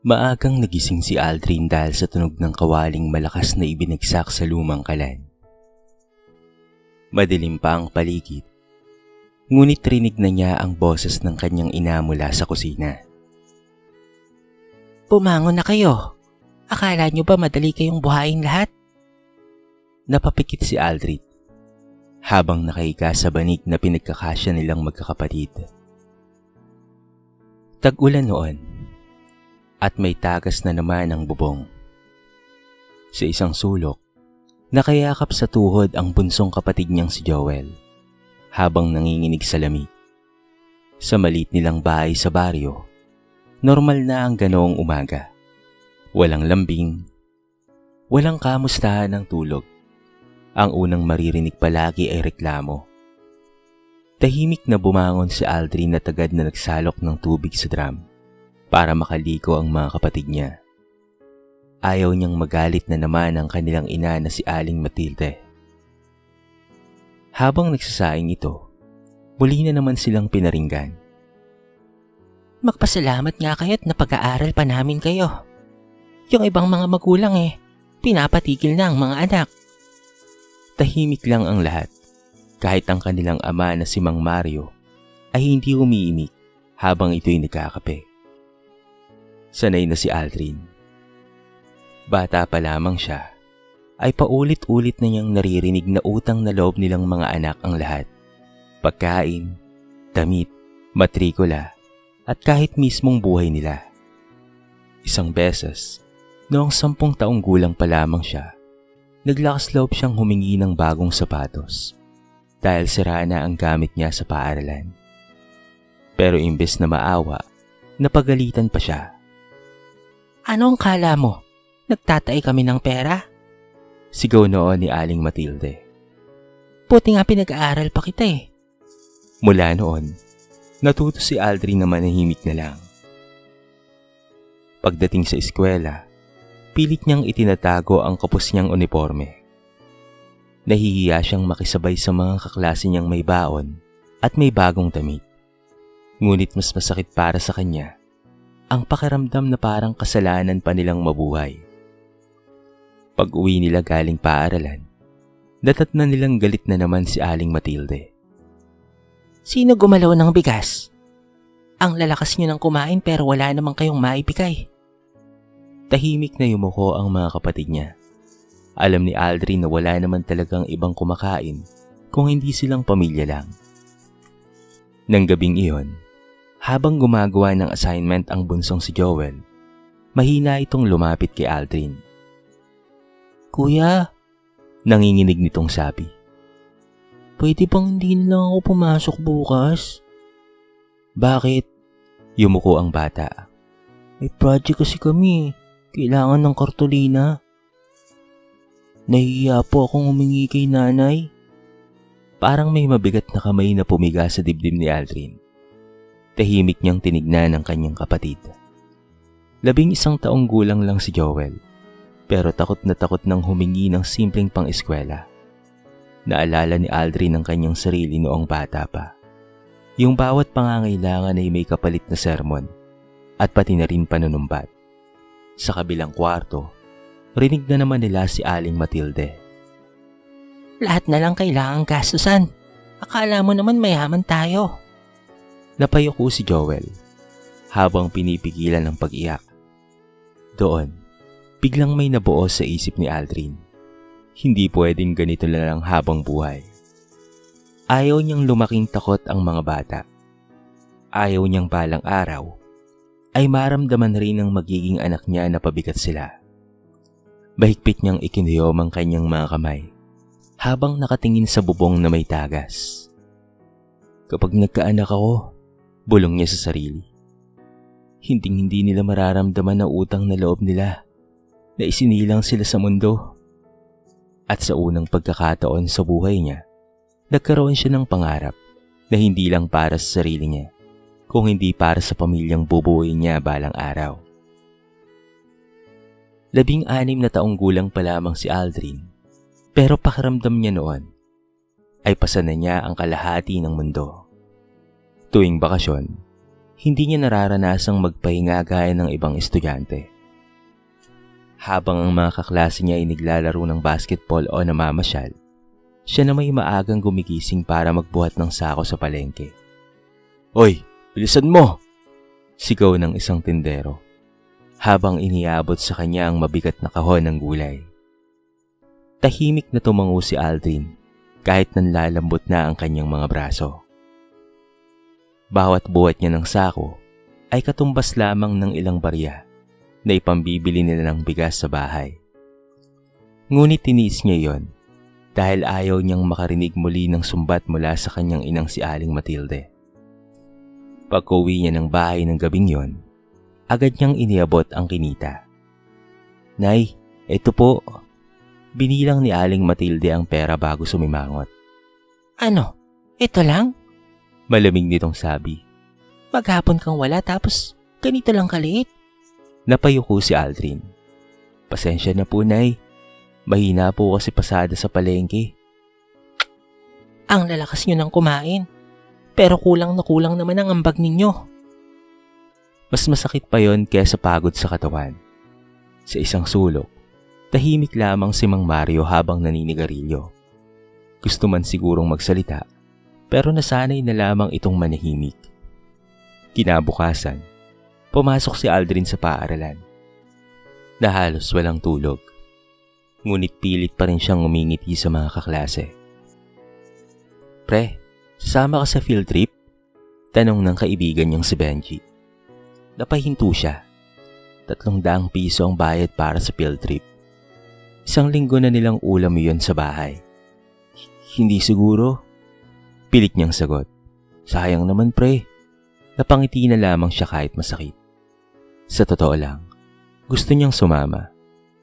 Maagang nagising si Aldrin dahil sa tunog ng kawaling malakas na ibinagsak sa lumang kalan. Madilim pa ang paligid, ngunit rinig na niya ang boses ng kanyang ina mula sa kusina. Bumangon na kayo. Akala nyo ba madali kayong buhayin lahat? Napapikit si Aldrin habang nakahiga sa banig na pinagkakasya nilang magkakapatid. Tag-ulan noon at may tagas na naman ang bubong. Sa isang sulok, nakayakap sa tuhod ang bunsong kapatid niyang si Joel habang nanginginig sa lamig. Sa maliit nilang bahay sa baryo, normal na ang ganoong umaga. Walang lambing, walang kamustahan ng tulog. Ang unang maririnig palagi ay reklamo. Tahimik na bumangon si Aldrin na tagad na nagsalok ng tubig sa drum para makaligo ang mga kapatid niya. Ayaw niyang magalit na naman ang kanilang ina na si Aling Matilde. Habang nagsasaing ito, muli na naman silang pinaringgan. Magpasalamat nga kayo't napag-aaral pa namin kayo. Yung ibang mga magulang pinapatigil na ang mga anak. Tahimik lang ang lahat, kahit ang kanilang ama na si Mang Mario ay hindi umiimik habang ito'y nagkakape. Sanay na si Aldrin. Bata pa lamang siya, ay paulit-ulit na niyang naririnig na utang na loob nilang mga anak ang lahat. Pagkain, damit, matrikula, at kahit mismong buhay nila. Isang beses, noong 10 taong gulang pa lamang siya, naglakas loob siyang humingi ng bagong sapatos dahil sira na ang gamit niya sa paaralan. Pero imbes na maawa, napagalitan pa siya. Anong kala mo? Nagtatay kami ng pera? Sigaw noon ni Aling Matilde. Buti nga pinag-aaral pa kita . Mula noon, natuto si Aldrin na manahimik na lang. Pagdating sa eskwela, pilit niyang itinatago ang kapos niyang uniforme. Nahihiya siyang makisabay sa mga kaklase niyang may baon at may bagong damit. Ngunit mas masakit para sa kanya ang pakiramdam na parang kasalanan pa nilang mabuhay. Pag-uwi nila galing paaralan, datat na nilang galit na naman si Aling Matilde. Sino gumalaw ng bigas? Ang lalakas niyo ng kumain pero wala namang kayong maibigay. Tahimik na yumuko ang mga kapatid niya. Alam ni Aldrin na wala naman talagang ibang kumakain kung hindi silang pamilya lang. Nang gabing iyon, habang gumagawa ng assignment ang bunsong si Joel, mahina itong lumapit kay Aldrin. Kuya, nanginginig nitong sabi. Pwede bang hindi na lang ako pumasok bukas? Bakit? Yumuko ang bata. May project kasi kami. Kailangan ng kartolina. Nahihiya po akong humingi kay nanay. Parang may mabigat na kamay na pumiga sa dibdib ni Aldrin. Tahimik niyang tinignan ang kanyang kapatid. 11 taong gulang lang si Joel, pero takot na takot nang humingi ng simpleng pang-eskwela. Naalala ni Aldrin ang kanyang sarili noong bata pa. Yung bawat pangangailangan ay may kapalit na sermon at pati na rin panunumbat. Sa kabilang kwarto, rinig na naman nila si Aling Matilde. Lahat na lang kailangang gastusan. Akala mo naman mayaman tayo. Napayuko si Joel habang pinipigilan ng pag-iyak. Doon, biglang may nabuo sa isip ni Aldrin. Hindi pwedeng ganito na lang habang buhay. Ayaw niyang lumaking takot ang mga bata. Ayaw niyang balang araw ay maramdaman rin ng magiging anak niya na pabigat sila. Bahigpit niyang ikinuyom ang kanyang mga kamay habang nakatingin sa bubong na may tagas. Kapag nagkaanak ako, bulong niya sa sarili. Hindi nila mararamdaman ang utang na loob nila na isinilang sila sa mundo. At sa unang pagkakataon sa buhay niya, nagkaroon siya ng pangarap na hindi lang para sa sarili niya, kung hindi para sa pamilyang bubuuin niya balang araw. 16 na taong gulang pa lamang si Aldrin, pero pakiramdam niya noon ay pasa na niya ang kalahati ng mundo. Tuwing bakasyon, hindi niya nararanasang magpahinga gaya ng ibang estudyante. Habang ang mga kaklase niya ay naglalaro ng basketball o namamasyal, siya na may maagang gumigising para magbuhat ng sako sa palengke. "Oy, bilisan mo!" sigaw ng isang tindero, habang iniabot sa kanya ang mabigat na kahon ng gulay. Tahimik na tumango si Aldrin kahit nanlalambot na ang kanyang mga braso. Bawat buhat niya ng sako ay katumbas lamang ng ilang barya na ipambibili nila ng bigas sa bahay. Ngunit tiniis niya yon dahil ayaw niyang makarinig muli ng sumbat mula sa kanyang inang si Aling Matilde. Pagka-uwi niya ng bahay ng gabing yon, agad niyang iniabot ang kinita. "Nay, ito po." Binilang ni Aling Matilde ang pera bago sumimangot. Ano? Ito lang? Malamig nitong sabi. Maghapon kang wala tapos ganito lang kaliit? Napayuko si Aldrin. "Pasensya na po, Nay. Mahina po kasi pasada sa palengke." Ang lalakas nyo nang kumain. Pero kulang na kulang naman ang ambag ninyo. Mas masakit pa yon kaysa pagod sa katawan. Sa isang sulok, tahimik lamang si Mang Mario habang naninigarilyo. Gusto man sigurong magsalita, pero nasanay na lamang itong manahimik. Kinabukasan, pumasok si Aldrin sa paaralan. Na halos walang tulog. Ngunit pilit pa rin siyang umingiti sa mga kaklase. "Pre, sasama ka sa field trip?" Tanong ng kaibigan niyang si Benji. Napahinto siya. 300 piso ang bayad para sa field trip. 1 linggo na nilang ulam yun sa bahay. "Hindi siguro." Pilit niyang sagot. "Sayang naman, pre." Napangiti na lamang siya kahit masakit. Sa totoo lang, gusto niyang sumama.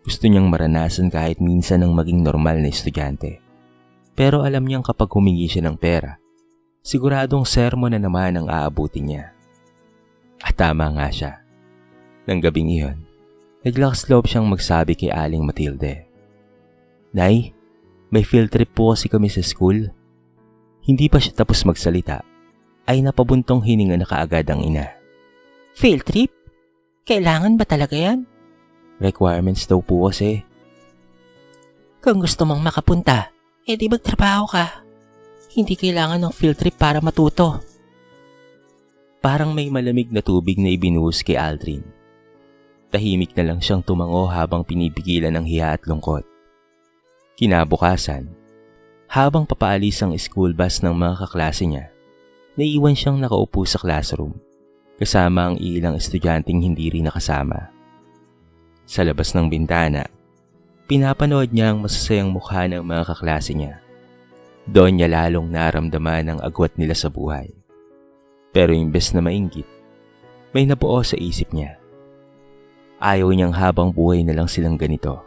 Gusto niyang maranasan kahit minsan ng maging normal na estudyante. Pero alam niyang kapag humingi siya ng pera, siguradong sermon na naman ang aabutin niya. At tama nga siya. Nang gabing iyon, naglakas loob siyang magsabi kay Aling Matilde. "Nay, may field trip po kasi kami sa school." Hindi pa siya tapos magsalita, ay napabuntong hininga na kaagad ang ina. Field trip? Kailangan ba talaga yan? "Requirements daw po kasi." "Kung gusto mong makapunta, edi magtrabaho ka. Hindi kailangan ng field trip para matuto." Parang may malamig na tubig na ibinuhos kay Aldrin. Tahimik na lang siyang tumango habang pinipigilan ng hiya at lungkot. Kinabukasan, habang papaalis ang school bus ng mga kaklase niya, naiwan siyang nakaupo sa classroom, kasama ang ilang estudyanteng hindi rin nakasama. Sa labas ng bintana, pinapanood niya ang masasayang mukha ng mga kaklase niya. Doon niya lalong naramdaman ang agwat nila sa buhay. Pero imbes na mainggit, may nabuo sa isip niya. Ayaw niyang habang buhay na lang silang ganito.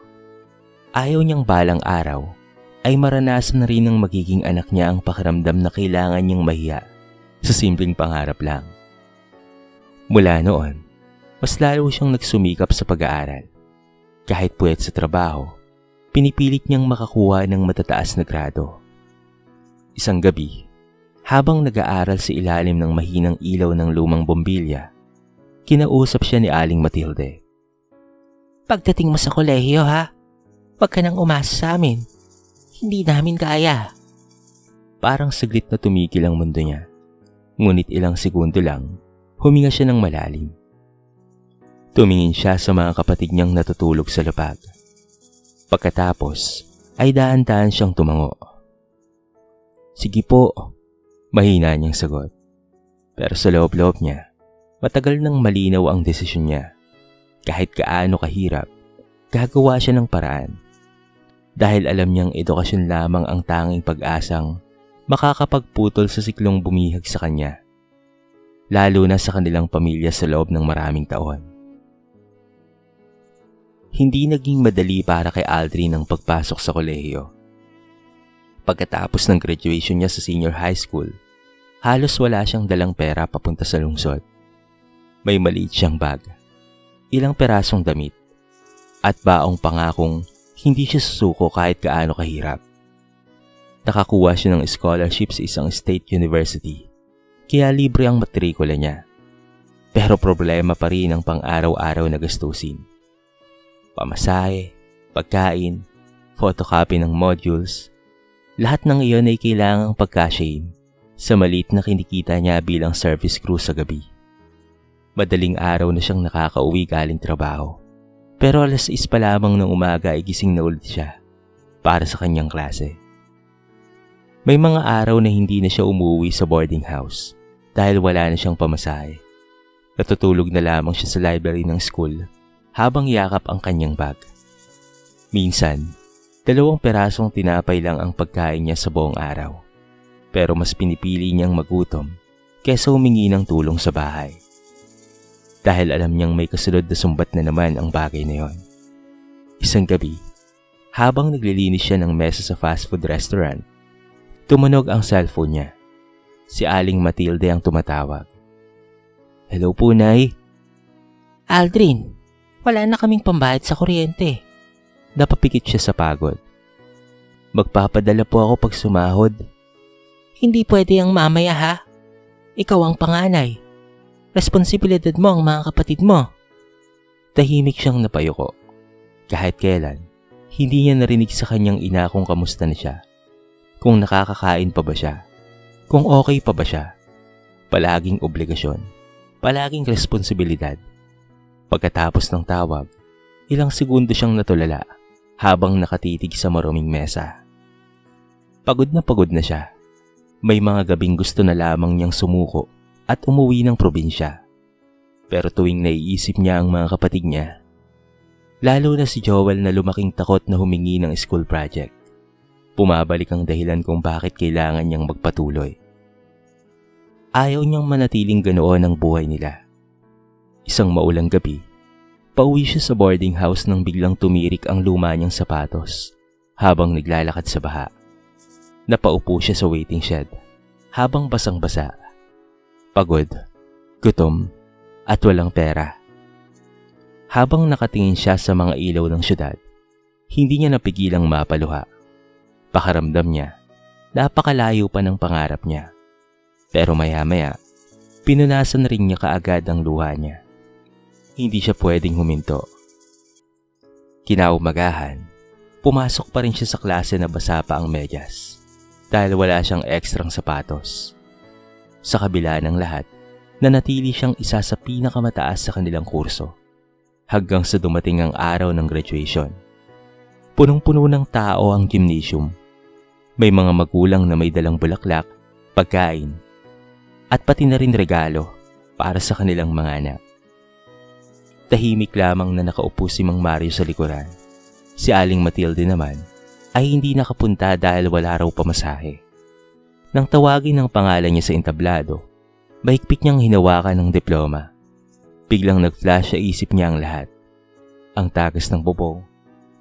Ayaw niyang balang araw ay maranasan na rin ng magiging anak niya ang pakiramdam na kailangan niyang mahiya sa simpleng pangarap lang. Mula noon, mas lalo siyang nagsumikap sa pag-aaral. Kahit puwet sa trabaho, pinipilit niyang makakuha ng matataas na grado. Isang gabi, habang nag-aaral sa ilalim ng mahinang ilaw ng lumang bombilya, kinausap siya ni Aling Matilde. "Pagdating mo sa kolehiyo ha, wag ka nang umasa sa amin. Hindi namin kaya." Parang saglit na tumigil ang mundo niya. Ngunit ilang segundo lang, huminga siya ng malalim. Tumingin siya sa mga kapatid niyang natutulog sa lapag. Pagkatapos, ay daan-daan siyang tumango. "Sige po," mahina niyang sagot. Pero sa loob-loob niya, matagal nang malinaw ang desisyon niya. Kahit gaano kahirap, gagawa siya ng paraan. Dahil alam niyang edukasyon lamang ang tanging pag-asang makakapagputol sa siklong bumihag sa kanya. Lalo na sa kanilang pamilya sa loob ng maraming taon. Hindi naging madali para kay Aldrin ang pagpasok sa kolehiyo. Pagkatapos ng graduation niya sa senior high school, halos wala siyang dalang pera papunta sa lungsod. May maliit siyang bag, ilang perasong damit, at baong pangakong hindi siya susuko kahit gaano kahirap. Nakakuha siya ng scholarship sa isang state university, kaya libre ang matrikula niya. Pero problema pa rin ang pang-araw-araw na gastusin. Pamasahe, pagkain, photocopy ng modules, lahat ng iyon ay kailangang pagkasyahin sa maliit na kinikita niya bilang service crew sa gabi. Madaling araw na siyang nakakauwi galing trabaho. Pero 6:00 pa lamang ng umaga ay gising na ulit siya para sa kanyang klase. May mga araw na hindi na siya umuwi sa boarding house dahil wala na siyang pamasahe. Natutulog na lamang siya sa library ng school habang yakap ang kanyang bag. Minsan, 2 perasong tinapay lang ang pagkain niya sa buong araw. Pero mas pinipili niyang magutom kaysa humingi ng tulong sa bahay. Dahil alam niyang may kasunod na sumbat na naman ang bagay na yon. Isang gabi, habang naglilinis siya ng mesa sa fast food restaurant, tumunog ang cellphone niya. Si Aling Matilde ang tumatawag. "Hello po, Nay." Aldrin, wala na kaming pambayad sa kuryente. Napapikit siya sa pagod. "Magpapadala po ako pag sumahod." Hindi pwede ang mamaya ha. Ikaw ang panganay. Responsibilidad mo ang mga kapatid mo. Tahimik siyang napayuko. Kahit kailan, hindi niya narinig sa kanyang ina kung kamusta na siya. Kung nakakakain pa ba siya. Kung okay pa ba siya. Palaging obligasyon. Palaging responsibilidad. Pagkatapos ng tawag, ilang segundo siyang natulala habang nakatitig sa maruming mesa. Pagod na siya. May mga gabing gusto na lamang niyang sumuko at umuwi ng probinsya. Pero tuwing naiisip niya ang mga kapatid niya, lalo na si Joel na lumaking takot na humingi ng school project, pumabalik ang dahilan kung bakit kailangan niyang magpatuloy. Ayaw niyang manatiling ganoon ang buhay nila. Isang maulang gabi, pauwi siya sa boarding house nang biglang tumirik ang luma niyang sapatos habang naglalakad sa baha. Napaupo siya sa waiting shed habang basang-basa. Pagod, gutom, at walang pera. Habang nakatingin siya sa mga ilaw ng syudad, hindi niya napigilang mapaluha. Pakaramdam niya, napakalayo pa ng pangarap niya. Pero maya-maya, pinunasan rin niya kaagad ang luha niya. Hindi siya pwedeng huminto. Kinaumagahan, pumasok pa rin siya sa klase na basa pa ang medyas dahil wala siyang ekstrang sapatos. Sa kabila ng lahat, nanatili siyang isa sa pinakamataas sa kanilang kurso hanggang sa dumating ang araw ng graduation. Punong-puno ng tao ang gymnasium. May mga magulang na may dalang bulaklak, pagkain, at pati na rin regalo para sa kanilang mga anak. Tahimik lamang na nakaupo si Mang Mario sa likuran. Si Aling Matilde naman ay hindi nakapunta dahil wala raw pamasahe. Nang tawagin ang pangalan niya sa entablado, mahigpit niyang hinawakan ng diploma. Biglang nag-flash sa isip niya ang lahat. Ang tagas ng bubong,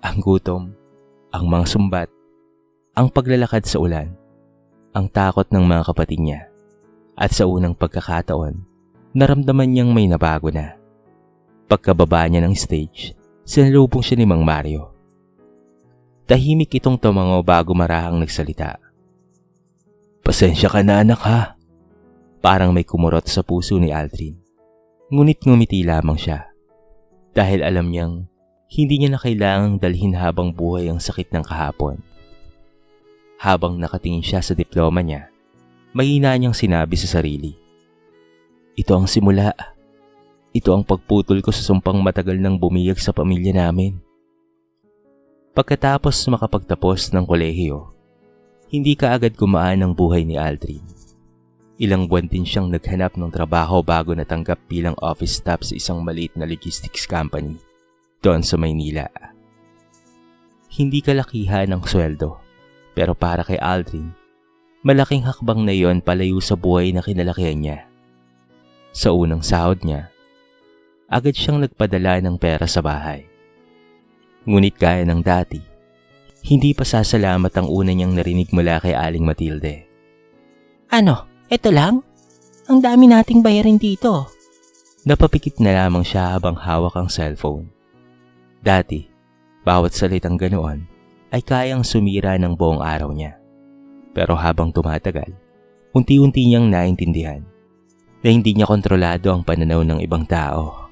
ang gutom, ang mga sumbat, ang paglalakad sa ulan, ang takot ng mga kapatid niya. At sa unang pagkakataon, naramdaman niyang may nabago na. Pagkababa niya ng stage, sinalubong siya ni Mang Mario. Tahimik itong tumango bago marahang nagsalita. "Pasensya ka na, anak, ha?" Parang may kumurot sa puso ni Aldrin. Ngunit ngumiti lamang siya. Dahil alam niyang hindi niya na kailangang dalhin habang buhay ang sakit ng kahapon. Habang nakatingin siya sa diploma niya, mahina niyang sinabi sa sarili, "Ito ang simula. Ito ang pagputol ko sa sumpang matagal nang bumiyag sa pamilya namin." Pagkatapos makapagtapos ng kolehiyo, hindi kaagad gumaan ang buhay ni Aldrin. Ilang buwan din siyang naghanap ng trabaho bago natanggap bilang office staff sa isang maliit na logistics company doon sa Maynila. Hindi kalakihan ang sweldo, pero para kay Aldrin, malaking hakbang na iyon palayo sa buhay na kinalakihan niya. Sa unang sahod niya, agad siyang nagpadala ng pera sa bahay. Ngunit gaya ng dati, hindi pa sasalamat ang una niyang narinig mula kay Aling Matilde. "Ano, eto lang? Ang dami nating bayarin dito." Napapikit na lamang siya habang hawak ang cellphone. Dati, bawat salitang ganoon ay kayang sumira ng buong araw niya. Pero habang tumatagal, unti-unti niyang naintindihan na hindi niya kontrolado ang pananaw ng ibang tao.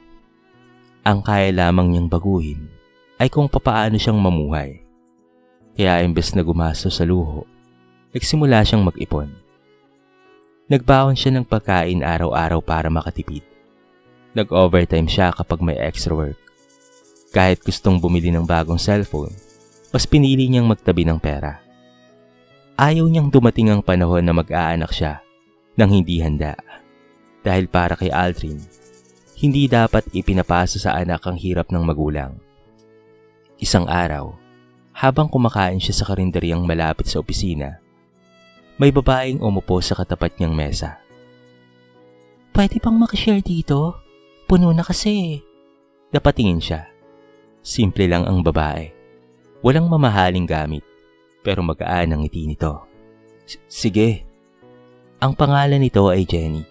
Ang kaya lamang niyang baguhin ay kung papaano siyang mamuhay. Kaya imbes na gumastos sa luho, nagsimula siyang mag-ipon. Nagbaon siya ng pagkain araw-araw para makatipid. Nag-overtime siya kapag may extra work. Kahit gustong bumili ng bagong cellphone, mas pinili niyang magtabi ng pera. Ayaw niyang dumating ang panahon na mag-aanak siya nang hindi handa. Dahil para kay Aldrin, hindi dapat ipinapasa sa anak ang hirap ng magulang. Isang araw, habang kumakain siya sa karinderyang malapit sa opisina, may babaeng umupo sa katapat niyang mesa. Pwede bang makishare dito? Puno na kasi. Napatingin siya. Simple lang ang babae. Walang mamahaling gamit, pero magaan ang ngiti nito. Sige. Ang pangalan nito ay Jenny.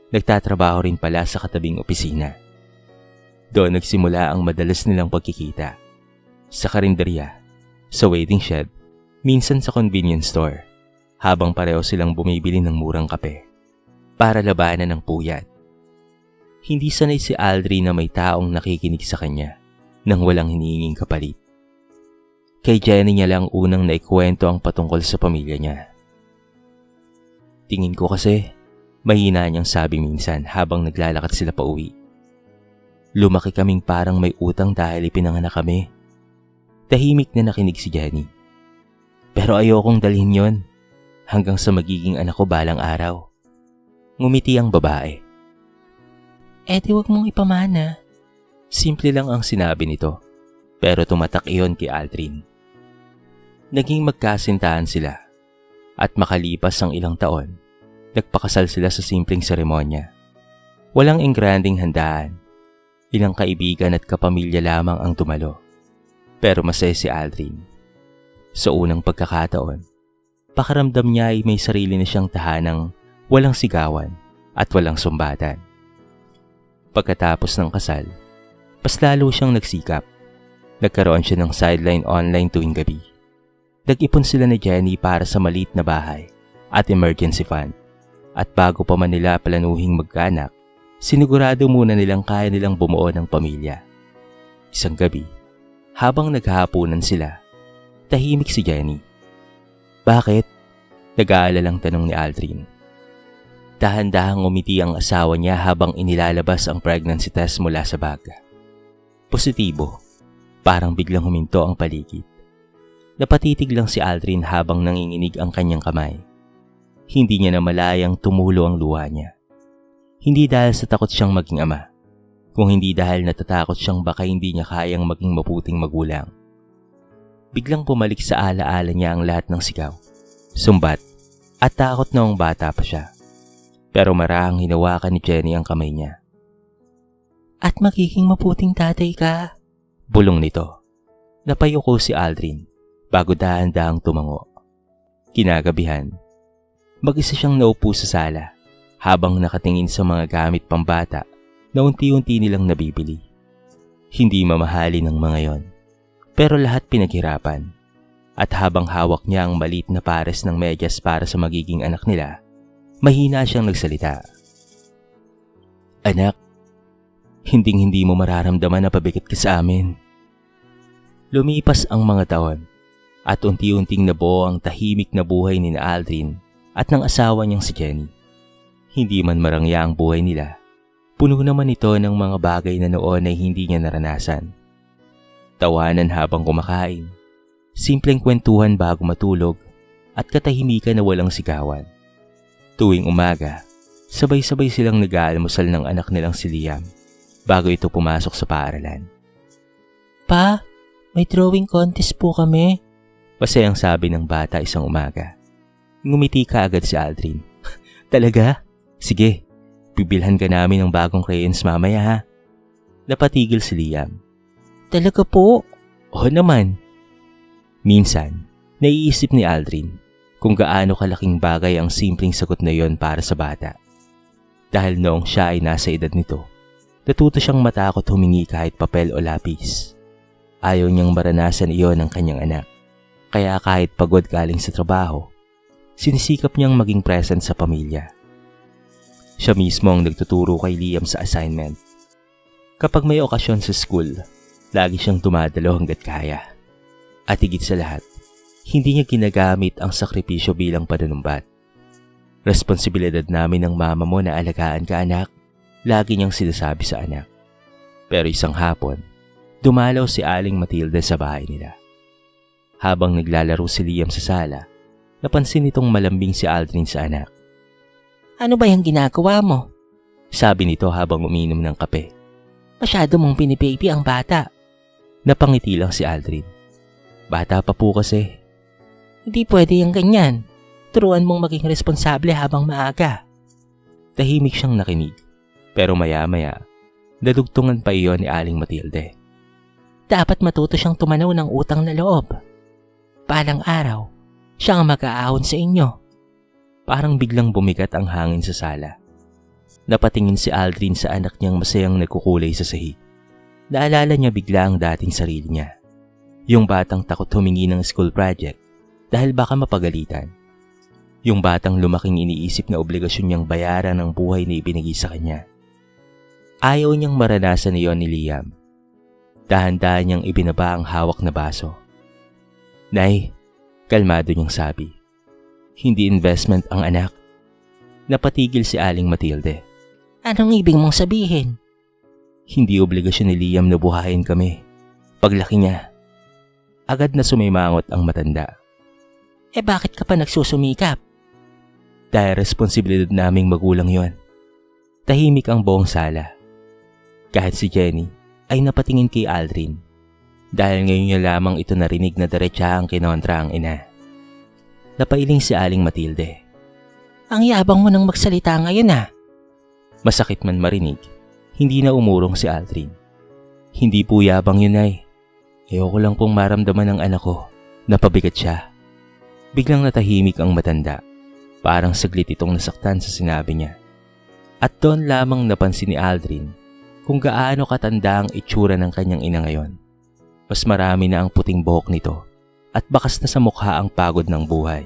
Nagtatrabaho rin pala sa katabing opisina. Doon nagsimula ang madalas nilang pagkikita. Sa karinderya, sa waiting shed, minsan sa convenience store, habang pareho silang bumibili ng murang kape para labanan ng puyat. Hindi sanay si Aldrin na may taong nakikinig sa kanya nang walang hinihinging kapalit. Kay Jenny niya lang unang naikwento ang patungkol sa pamilya niya. Tingin ko kasi, mahina niyang sabi minsan habang naglalakad sila pa uwi. Lumaki kaming parang may utang dahil ipinanganak kami. Tahimik na nakinig si Jenny. Pero ayokong dalhin yon hanggang sa magiging anak ko balang araw. Ngumiti ang babae. Di wag mong ipamana. Simple lang ang sinabi nito, pero tumatak iyon kay Aldrin. Naging magkasintahan sila, at makalipas ang ilang taon, nagpakasal sila sa simpleng seremonya. Walang engranding handaan, ilang kaibigan at kapamilya lamang ang dumalo. Pero masaya si Aldrin. Sa unang pagkakataon, pakaramdam niya ay may sarili na siyang tahanang walang sigawan at walang sumbatan. Pagkatapos ng kasal, mas lalo siyang nagsikap. Nagkaroon siya ng sideline online tuwing gabi. Nag-ipon sila ni Jenny para sa maliit na bahay at emergency fund. At bago pa man nila planuhing magkaanak, sinigurado muna nilang kaya nilang bumuo ng pamilya. Isang gabi, habang naghahapunan sila, tahimik si Jenny. Bakit? Nag-aalalang tanong ni Aldrin. Dahan-dahang umiti ang asawa niya habang inilalabas ang pregnancy test mula sa bag. Positibo. Parang biglang huminto ang paligid. Napatitig lang si Aldrin habang nanginginig ang kanyang kamay. Hindi niya namalayang tumulo ang luha niya. Hindi dahil sa takot siyang maging ama, kung hindi dahil natatakot siyang baka hindi niya kayang maging mabuting magulang. Biglang pumalik sa alaala niya ang lahat ng sigaw, sumbat, at takot noong bata pa siya. Pero marahang hinawakan ni Jenny ang kamay niya. At magiging mabuting tatay ka. Bulong nito. Napayuko si Aldrin bago dahan-dahang tumango. Kinagabihan, mag-isa siyang naupo sa sala habang nakatingin sa mga gamit pambata na unti-unti nilang nabibili. Hindi mamahali ng mga yon, pero lahat pinaghirapan. At habang hawak niya ang maliit na pares ng medyas para sa magiging anak nila, mahina siyang nagsalita. Anak, hinding-hindi mo mararamdaman na pabigat ka sa amin. Lumipas ang mga taon at unti-unting nabuo ang tahimik na buhay ni Aldrin at ng asawa niyang si Jenny. Hindi man marangya ang buhay nila, puno naman ito ng mga bagay na noon ay hindi niya naranasan. Tawanan habang kumakain, simpleng kwentuhan bago matulog at katahimikan na walang sigawan. Tuwing umaga, sabay-sabay silang nag-aalmusal ng anak nilang si Liam bago ito pumasok sa paaralan. Pa, may drawing contest po kami. Masayang sabi ng bata isang umaga. Ngumiti kaagad si Aldrin. Talaga? Sige, bibilhan ka namin ng bagong crayons mamaya ha. Napatigil si Liam. Talaga po? Oo naman. Minsan, naiisip ni Aldrin kung gaano kalaking bagay ang simpleng sagot na yon para sa bata. Dahil noong siya ay nasa edad nito, natuto siyang matakot humingi kahit papel o lapis. Ayaw niyang maranasan iyon ng kanyang anak. Kaya kahit pagod galing sa trabaho, sinisikap niyang maging present sa pamilya. Siya mismo ang nagtuturo kay Liam sa assignment. Kapag may okasyon sa school, lagi siyang dumadalo hanggat kaya. At higit sa lahat, hindi niya ginagamit ang sakripisyo bilang panunumbat. Responsibilidad namin ng mama mo na alagaan ka, anak, lagi niyang sinasabi sa anak. Pero isang hapon, dumalaw si Aling Matilde sa bahay nila. Habang naglalaro si Liam sa sala, napansin nitong malambing si Aldrin sa anak. Ano ba yung ginagawa mo? Sabi nito habang umiinom ng kape. Masyado mong pinibaby ang bata. Napangiti lang si Aldrin. Bata pa po kasi. Hindi pwede yung ganyan. Turuan mong maging responsable habang maaga. Tahimik siyang nakinig. Pero maya-maya, dadugtungan pa iyon ni Aling Matilde. Dapat matuto siyang tumanaw ng utang na loob. Balang araw, siya ang mag-aahon sa inyo. Parang biglang bumigat ang hangin sa sala. Napatingin si Aldrin sa anak niyang masayang nagkukulay sa sahig. Naalala niya bigla ang dating sarili niya. Yung batang takot humingi ng school project dahil baka mapagalitan. Yung batang lumaking iniisip na obligasyon niyang bayaran ang buhay na ibinigay sa kanya. Ayaw niyang maranasan iyon ni Liam. Dahan-dahan niyang ibinaba ang hawak na baso. Nay, kalmado niyang sabi. Hindi investment ang anak. Napatigil si Aling Matilde. Anong ibig mong sabihin? Hindi obligasyon ni Liam na buhayin kami. Paglaki niya, agad na sumimangot ang matanda. Bakit ka pa nagsusumikap? Dahil responsibilidad naming magulang yon. Tahimik ang buong sala. Kahit si Jenny ay napatingin kay Aldrin. Dahil ngayon niya lamang ito narinig na diretsa ang kinontra ang ina. Napailing si Aling Matilde. Ang yabang mo nang magsalita ngayon ah. Masakit man marinig, hindi na umurong si Aldrin. Hindi po yabang yun ay. Ayoko lang pong maramdaman ng anak ko. Napabigat siya. Biglang natahimik ang matanda. Parang saglit itong nasaktan sa sinabi niya. At doon lamang napansin ni Aldrin kung gaano katanda ang itsura ng kanyang ina ngayon. Mas marami na ang puting buhok nito at bakas na sa mukha ang pagod ng buhay.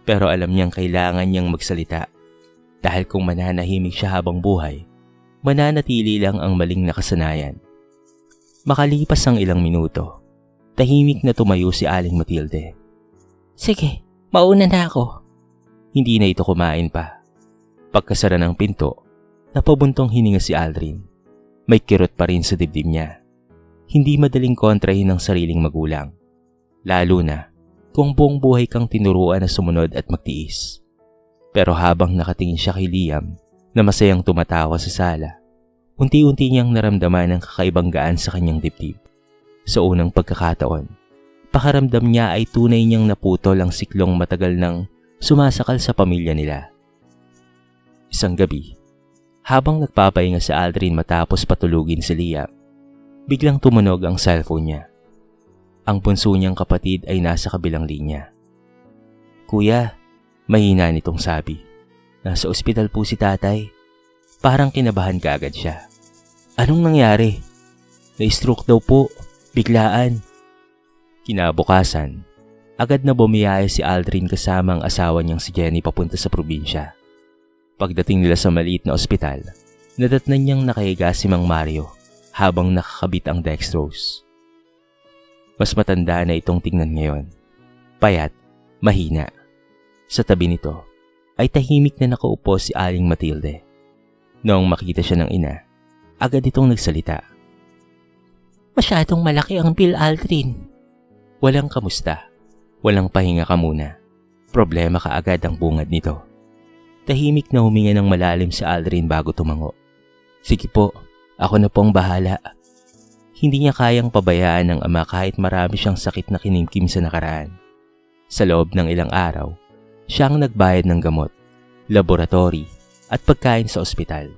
Pero alam niyang kailangan niyang magsalita dahil kung mananahimik siya habang buhay, mananatili lang ang maling nakasanayan. Makalipas ang ilang minuto, tahimik na tumayo si Aling Matilde. Sige, mauna na ako. Hindi na ito kumain pa. Pagkasara ng pinto, napabuntong hininga si Aldrin. May kirot pa rin sa dibdib niya. Hindi madaling kontrahin ng sariling magulang. Lalo na kung buong buhay kang tinuruan na sumunod at magtiis. Pero habang nakatingin siya kay Liam na masayang tumatawa sa sala, unti-unti niyang naramdaman ang kakaibang gaan sa kanyang dibdib. Sa unang pagkakataon, pakaramdam niya ay tunay niyang naputol ang siklong matagal nang sumasakal sa pamilya nila. Isang gabi, habang nagpapahinga si Aldrin matapos patulugin si Liam, biglang tumunog ang cellphone niya. Ang bunso niyang kapatid ay nasa kabilang linya. Kuya, mahina nitong sabi. Nasa ospital po si tatay. Parang kinabahan kaagad siya. Anong nangyari? Na-stroke daw po, biglaan. Kinabukasan, agad na bumiyaya si Aldrin kasama ang asawa niyang si Jenny papunta sa probinsya. Pagdating nila sa maliit na ospital, nadatnan niyang nakahiga si Mang Mario habang nakakabit ang dextrose. Mas matanda na itong tingnan ngayon. Payat, mahina. Sa tabi nito ay tahimik na nakaupo si Aling Matilde. Noong makita siya ng ina, agad itong nagsalita. Masyadong malaki ang bill, Aldrin. Walang kamusta. Walang pahinga ka muna. Problema ka agad ang bungad nito. Tahimik na huminga ng malalim si Aldrin bago tumango. Sige po, ako na pong bahala. Hindi niya kayang pabayaan ng ama kahit marami siyang sakit na kinimkim sa nakaraan. Sa loob ng ilang araw, siya ang nagbayad ng gamot, laboratory at pagkain sa ospital.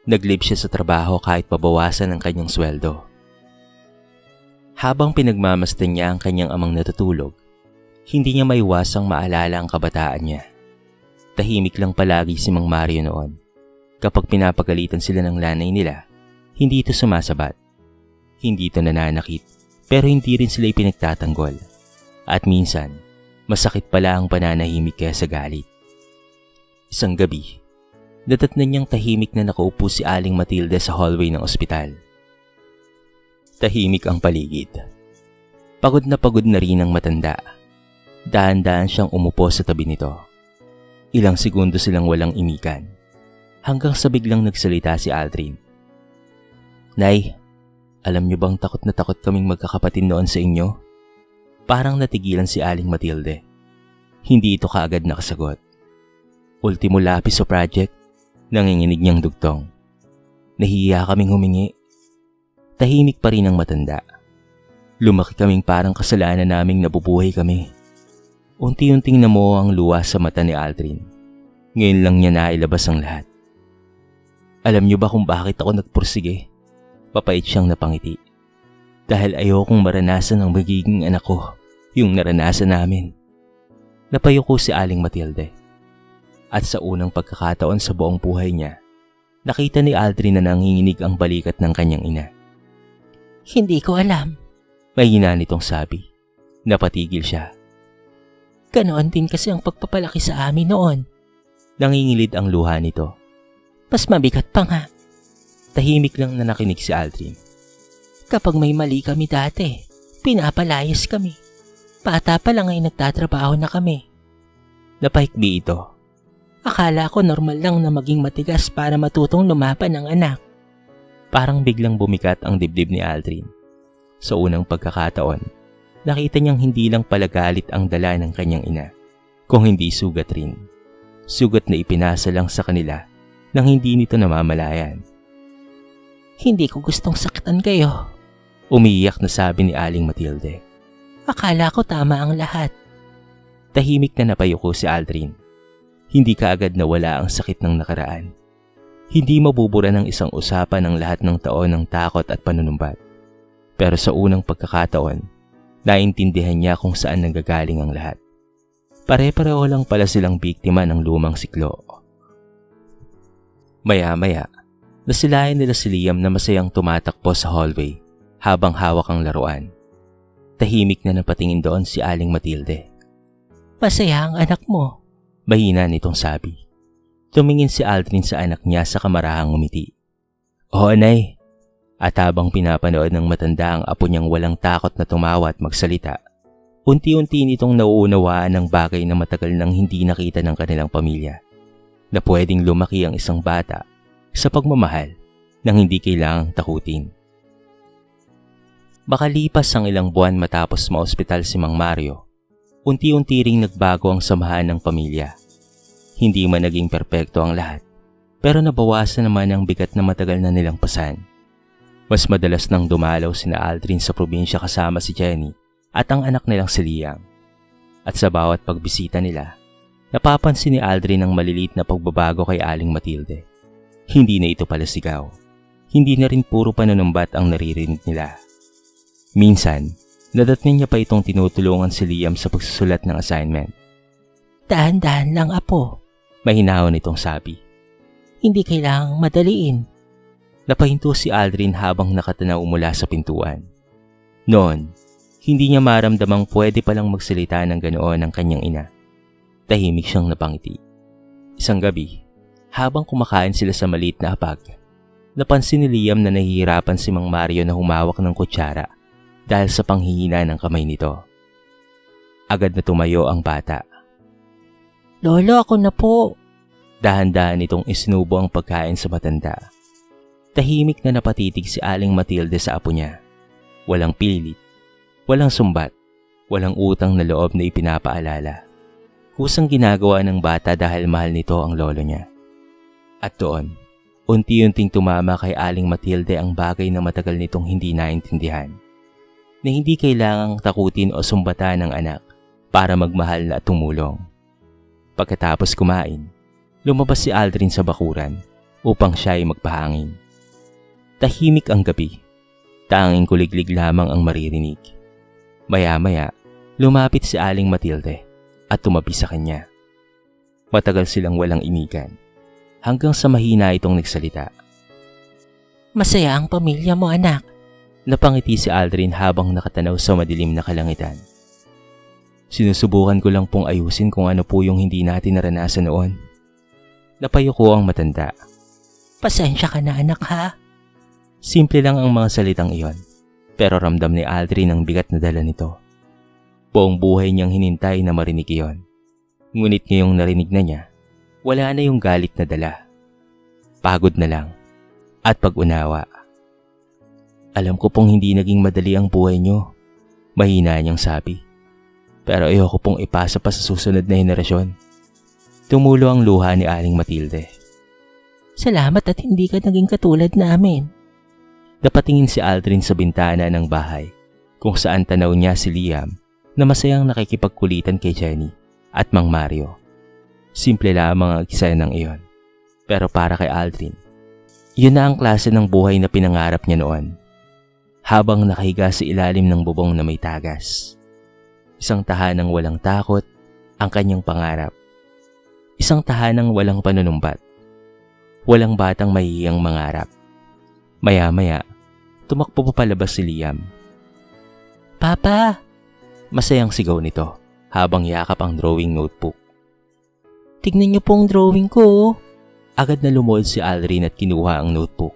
Nag-leave siya sa trabaho kahit pabawasan ang kanyang sweldo. Habang pinagmamasdan niya ang kanyang amang natutulog, hindi niya maiwasang maalala ang kabataan niya. Tahimik lang palagi si Mang Mario noon. Kapag pinapagalitan sila ng nanay nila, hindi ito sumasabat. Hindi ito nananakit, pero hindi rin sila ipinagtatanggol. At minsan, masakit pala ang pananahimik kaysa galit. Isang gabi, Natatnan niyang tahimik na nakaupo si Aling Matilde sa hallway ng ospital. Tahimik ang paligid. Pagod na rin ang matanda. Dahan-dahan siyang umupo sa tabi nito. Ilang segundo silang walang imikan. Hanggang sa biglang nagsalita si Aldrin. Nay, alam niyo bang takot na takot kaming magkakapatid noon sa inyo? Parang natigilan si Aling Matilde. Hindi ito kaagad nakasagot. Ultimo lapis sa project, nanginginig niyang dugtong. Nahihiya kaming humingi. Tahimik pa rin ang matanda. Lumaki kaming parang kasalanan naming nabubuhay kami. Unti-unting namuo ang luha sa mata ni Aldrin. Ngayon lang niya nailabas ang lahat. Alam niyo ba kung bakit ako nagpursige? Papait siyang napangiti. Dahil ayokong maranasan ang magiging anak ko, yung naranasan namin. Napayuko si Aling Matilde. At sa unang pagkakataon sa buong buhay niya, nakita ni Aldrin na nanginginig ang balikat ng kanyang ina. Hindi ko alam. Mahina nitong sabi. Napatigil siya. Ganoon din kasi ang pagpapalaki sa amin noon. Nangingilid ang luha nito. Mas mabigat pa nga. Tahimik lang na nakinig si Aldrin. Kapag may mali kami dati, pinapalayas kami. Bata pa lang ay nagtatrabaho na kami. Napahikbi ito. Akala ko normal lang na maging matigas para matutong lumaban ng anak. Parang biglang bumikat ang dibdib ni Aldrin. Sa unang pagkakataon, nakita niyang hindi lang pala galit ang dala ng kanyang ina, kung hindi sugat rin. Sugat na ipinasa lang sa kanila nang hindi nito namamalayan. Hindi ko gustong sakitan kayo. Umiiyak na sabi ni Aling Matilde. Akala ko tama ang lahat. Tahimik na napayuko si Aldrin. Hindi kaagad nawala ang sakit ng nakaraan. Hindi mabubura ng isang usapan ang lahat ng taon ng takot at panunumbat. Pero sa unang pagkakataon, naintindihan niya kung saan nanggagaling ang lahat. Pare-pareho lang pala silang biktima ng lumang siklo. Maya-maya, nasilayan nila si Liam na masayang tumatakbo sa hallway habang hawak ang laruan. Tahimik na napatingin doon si Aling Matilde. Masaya ang anak mo. Mahina nitong sabi. Tumingin si Aldrin sa anak niya sa kamarahang ngumiti. Oo, Nay. At habang pinapanood ng matanda ang apo niyang walang takot na tumawa at magsalita, unti-unti nitong nauunawaan ng bagay na matagal nang hindi nakita ng kanilang pamilya. Na pwedeng lumaki ang isang bata sa pagmamahal nang hindi kailangang takutin. Makalipas ang ilang buwan matapos maospital si Mang Mario, unti-unti ring nagbago ang samahan ng pamilya. Hindi man naging perpekto ang lahat, pero nabawasan naman ang bigat na matagal na nilang pasan. Mas madalas nang dumalaw sina Aldrin sa probinsya kasama si Jenny at ang anak nilang si Liam. At sa bawat pagbisita nila, napapansin ni Aldrin ang maliliit na pagbabago kay Aling Matilde. Hindi na ito pala sigaw. Hindi na rin puro panunumbat ang naririnig nila. Minsan, nadatnan niya pa itong tinutulungan si Liam sa pagsusulat ng assignment. Dahan-dahan lang, apo. Mahinahon itong sabi. Hindi kailangang madaliin. Napahinto si Aldrin habang nakatanaw mula sa pintuan. Noon, hindi niya maramdamang pwede palang magsalita ng ganoon ang kanyang ina. Tahimik siyang napangiti. Isang gabi, habang kumakain sila sa maliit na hapag, napansin ni Liam na nahihirapan si Mang Mario na humawak ng kutsara dahil sa panghihina ng kamay nito. Agad na tumayo ang bata. Lolo, ako na po. Dahan-dahan itong isinubo ang pagkain sa matanda. Tahimik na napatitig si Aling Matilde sa apo niya. Walang pilit, walang sumbat, walang utang na loob na ipinapaalala. Kusang ginagawa ng bata dahil mahal nito ang lolo niya. At doon, unti-unting tumama kay Aling Matilde ang bagay na matagal nitong hindi naintindihan. Na hindi kailangang takutin o sumbatan ng anak para magmahal at tumulong. Pagkatapos kumain, lumabas si Aldrin sa bakuran upang siya ay magpahangin. Tahimik ang gabi. Tanging kuliglig lamang ang maririnig. Maya-maya, lumapit si Aling Matilde at tumabi sa kanya. Matagal silang walang inigan, hanggang sa mahina itong nagsalita. Masaya ang pamilya mo, anak. Napangiti si Aldrin habang nakatanaw sa madilim na kalangitan. Sinusubukan ko lang pong ayusin kung ano po yung hindi natin naranasan noon. Napayuko ang matanda. Pasensya ka na anak ha. Simple lang ang mga salitang iyon, pero ramdam ni Aldrin ang bigat na dala nito. Buong buhay niyang hinintay na marinig iyon. Ngunit ngayong narinig na niya, wala na yung galit na dala. Pagod na lang at pag-unawa. Alam ko pong hindi naging madali ang buhay niyo, mahina niyang sabi. Pero ayoko pong ipasa pa sa susunod na henerasyon. Tumulo ang luha ni Aling Matilde. Salamat at hindi ka naging katulad namin. Napatingin si Aldrin sa bintana ng bahay kung saan tanaw niya si Liam na masayang nakikipagkulitan kay Jenny at Mang Mario. Simple lamang ang eksenang iyon. Pero para kay Aldrin, yun na ang klase ng buhay na pinangarap niya noon. Habang nakahiga sa ilalim ng bubong na may tagas. Isang tahanang walang takot ang kanyang pangarap. Isang tahanang walang panunumbat. Walang batang mahihiyang mangarap. Maya-maya, tumakbo pa palabas si Liam. Papa! Masayang sigaw nito habang yakap ang drawing notebook. Tignan niyo pong drawing ko. Agad na lumuhod si Aldrin at kinuha ang notebook.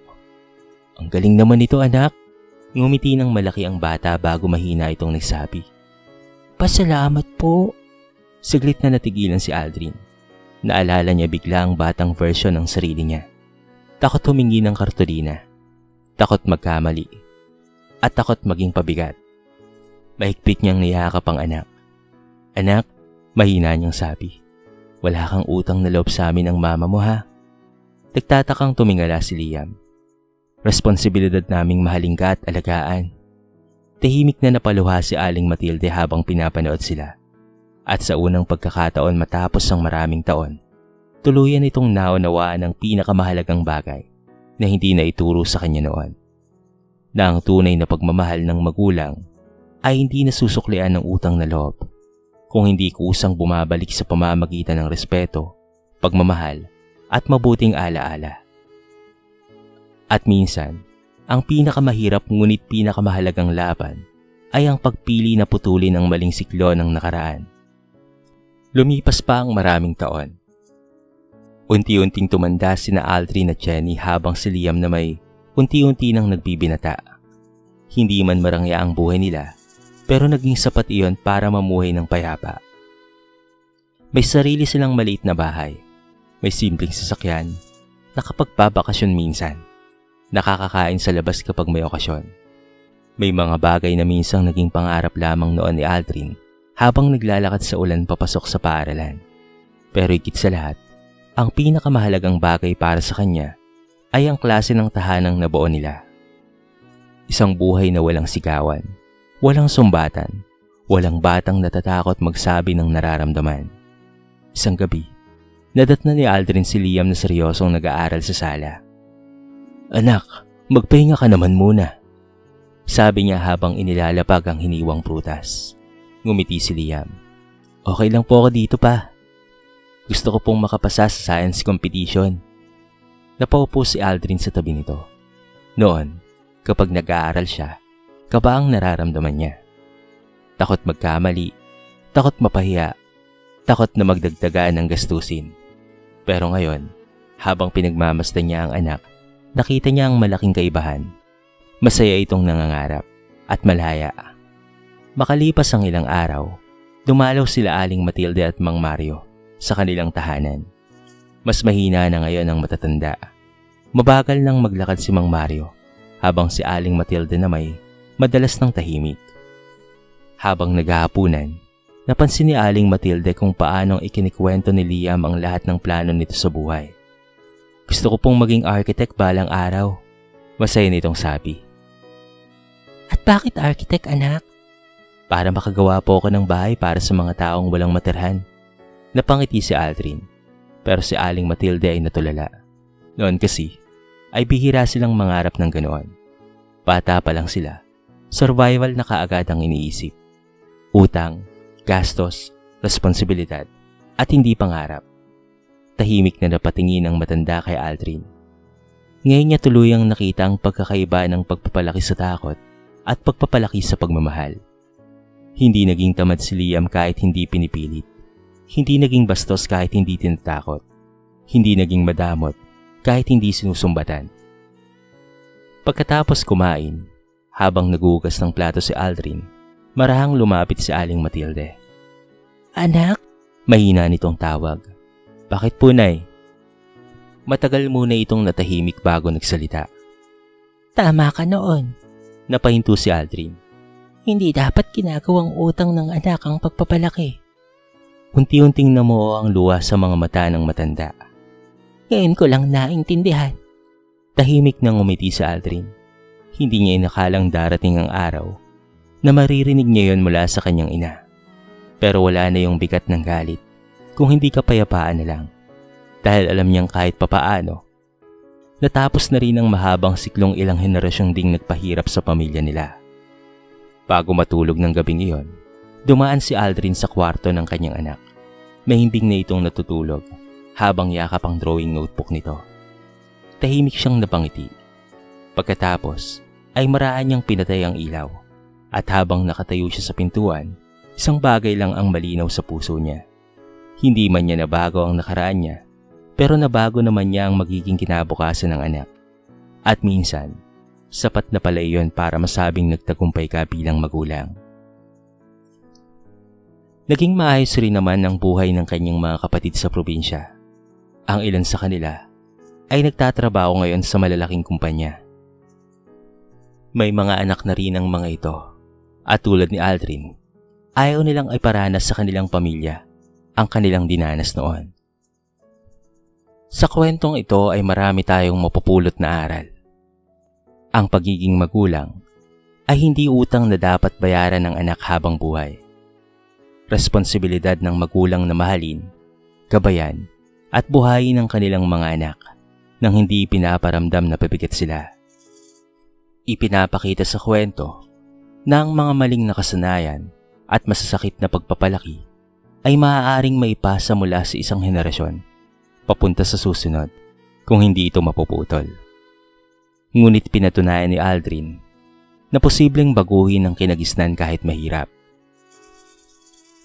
Ang galing naman nito anak. Ngumiti ng malaki ang bata bago mahina itong nagsabi. Pasalamat po. Saglit na natigilan si Aldrin. Naalala niya bigla ang batang version ng sarili niya. Takot humingi ng kartolina. Takot magkamali. At takot maging pabigat. Mahigpit niyang niyakap ang anak. Anak, mahina niyang sabi. Wala kang utang na loob sa amin ng mama mo ha. Nagtatakang tumingala si Liam. Responsibilidad naming mahalin ka at alagaan. Tahimik na napaluha si Aling Matilde habang pinapanood sila. At sa unang pagkakataon matapos ang maraming taon, tuluyan itong naunawaan ang pinakamahalagang bagay na hindi na ituro sa kanya noon. Na ang tunay na pagmamahal ng magulang ay hindi nasusuklian ng utang na loob, kung hindi kusang bumabalik sa pamamagitan ng respeto, pagmamahal at mabuting alaala. At minsan, ang pinakamahirap ngunit pinakamahalagang laban ay ang pagpili na putulin ang maling siklo ng nakaraan. Lumipas pa ang maraming taon. Unti-unting tumanda sina Aldrin at Jenny habang si Liam na may unti-unti nang nagbibinata. Hindi man marangya ang buhay nila, pero naging sapat iyon para mamuhay ng payapa. May sarili silang maliit na bahay, may simpleng sasakyan, nakapagbabakasyon minsan. Nakakakain sa labas kapag may okasyon. May mga bagay na minsang naging pangarap lamang noon ni Aldrin habang naglalakad sa ulan papasok sa paaralan. Pero higit sa lahat, ang pinakamahalagang bagay para sa kanya ay ang klase ng tahanang nabuo nila. Isang buhay na walang sigawan, walang sumbatan, walang batang natatakot magsabi ng nararamdaman. Isang gabi, nadatna ni Aldrin si Liam na seryosong nag-aaral sa sala. Anak, magpahinga ka naman muna. Sabi niya habang inilalapag ang hiniwang prutas. Ngumiti si Liam. Okay lang po ako dito pa. Gusto ko pong makapasa sa science competition. Napaupo si Aldrin sa tabi nito. Noon, kapag nag-aaral siya, kaba ang nararamdaman niya. Takot magkamali, takot mapahiya, takot na magdagdagan ng gastusin. Pero ngayon, habang pinagmamasdan niya ang anak, nakita niya ang malaking kaibahan. Masaya itong nangangarap at malaya. Makalipas ang ilang araw, dumalaw sila Aling Matilde at Mang Mario sa kanilang tahanan. Mas mahina na ngayon ang matatanda. Mabagal nang maglakad si Mang Mario, habang si Aling Matilde na may madalas ng tahimik. Habang naghahapunan, napansin ni Aling Matilde kung paanong ikinikwento ni Liam ang lahat ng plano nito sa buhay. Gusto ko pong maging architect balang araw. Masaya nitong sabi. At bakit architect anak? Para makagawa po ako ng bahay para sa mga taong walang matirhan. Napangiti si Aldrin, pero si Aling Matilde ay natulala. Noon kasi, ay bihira silang mangarap ng ganoon. Bata pa lang sila, survival na kaagad ang iniisip. Utang, gastos, responsibilidad, at hindi pangarap. Tahimik na napatingin ang matanda kay Aldrin. Ngayon niya tuluyang nakita ang pagkakaiba ng pagpapalaki sa takot at pagpapalaki sa pagmamahal. Hindi naging tamad si Liam kahit hindi pinipilit. Hindi naging bastos kahit hindi tinatakot. hindi naging madamot kahit hindi sinusumbatan. Pagkatapos kumain, habang nagugas ng plato si Aldrin, marahang lumapit si Aling Matilde. Anak? Mahina nitong tawag. Bakit po, Nay? Matagal muna itong natahimik bago nagsalita. Tama ka noon. Napahinto si Aldrin. Hindi dapat ginagawang utang ng anak ang pagpapalaki. Unti-unting namuo ang luha sa mga mata ng matanda. Ngayon ko lang naintindihan. Tahimik nang umiti si Aldrin. Hindi niya inakalang darating ang araw na maririnig niya yon mula sa kanyang ina. Pero wala na yung bigat ng galit kung hindi kapayapaan na lang. Dahil alam niyang kahit papaano, natapos na rin ang mahabang siklong ilang henerasyong ding nagpahirap sa pamilya nila. Bago matulog ng gabing iyon, dumaan si Aldrin sa kwarto ng kanyang anak. Mahimbing na itong natutulog habang yakap ang drawing notebook nito. Tahimik siyang napangiti. Pagkatapos ay maraan niyang pinatay ang ilaw at habang nakatayo siya sa pintuan, isang bagay lang ang malinaw sa puso niya. Hindi man niya nabago ang nakaraan niya, pero nabago naman niya ang magiging kinabukasan ng anak. At minsan, sapat na pala iyon para masabing nagtagumpay ka bilang magulang. Naging maayos rin naman ang buhay ng kanyang mga kapatid sa probinsya. Ang ilan sa kanila ay nagtatrabaho ngayon sa malalaking kumpanya. May mga anak na rin ang mga ito at tulad ni Aldrin, ayaw nilang iparanas sa kanilang pamilya ang kanilang dinanas noon. Sa kwentong ito ay marami tayong mapupulot na aral. Ang pagiging magulang ay hindi utang na dapat bayaran ng anak habang buhay. Responsibilidad ng magulang na mahalin, gabayan at buhayin ang kanilang mga anak nang hindi pinaparamdam na pabigat sila. Ipinapakita sa kwento na ang mga maling nakasanayan at masasakit na pagpapalaki ay maaaring maipasa mula sa isang henerasyon papunta sa susunod kung hindi ito mapuputol. Ngunit pinatunayan ni Aldrin na posibleng baguhin ang kinagisnan kahit mahirap.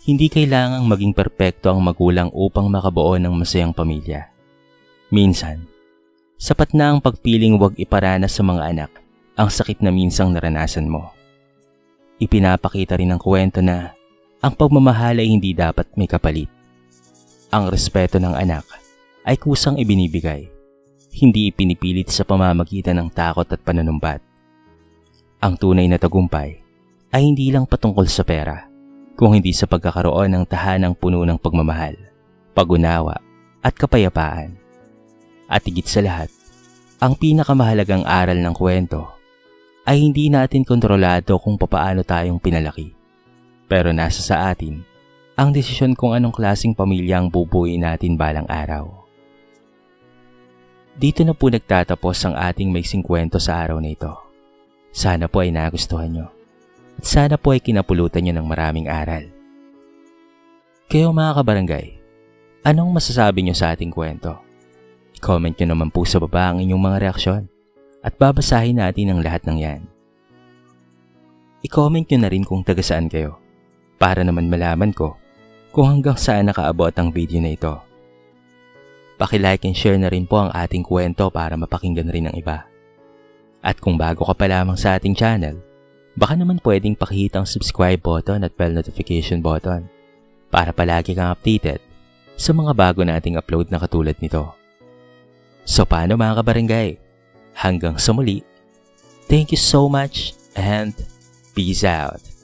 Hindi kailangang maging perpekto ang magulang upang makabuo ng masayang pamilya. Minsan, sapat na ang pagpiling huwag iparanas sa mga anak ang sakit na minsang naranasan mo. Ipinapakita rin ng kwento na ang pagmamahal ay hindi dapat may kapalit. Ang respeto ng anak ay kusang ibinibigay, hindi ipinipilit sa pamamagitan ng takot at pananumbat. Ang tunay na tagumpay ay hindi lang patungkol sa pera, kung hindi sa pagkakaroon ng tahanang puno ng pagmamahal, pag-unawa at kapayapaan. At higit sa lahat, ang pinakamahalagang aral ng kwento ay hindi natin kontrolado kung papaano tayong pinalaki. Pero nasa sa atin ang desisyon kung anong klaseng pamilya ang bubuuin natin balang araw. Dito na po nagtatapos ang ating maiksing kwento sa araw na ito. Sana po ay nagustuhan nyo. At sana po ay kinapulutan nyo ng maraming aral. Kayo mga kabarangay, anong masasabi nyo sa ating kwento? I-comment nyo naman po sa baba ang inyong mga reaksyon at babasahin natin ang lahat ng yan. I-comment nyo na rin kung taga saan kayo para naman malaman ko kung hanggang saan nakaabot ang video na ito. Paki-like and share na rin po ang ating kwento para mapakinggan rin ng iba. At kung bago ka pa lamang sa ating channel, baka naman pwedeng pakihit ang subscribe button at bell notification button para palagi kang updated sa mga bago nating upload na katulad nito. So paano mga kabarangay? Hanggang sa muli, thank you so much and peace out!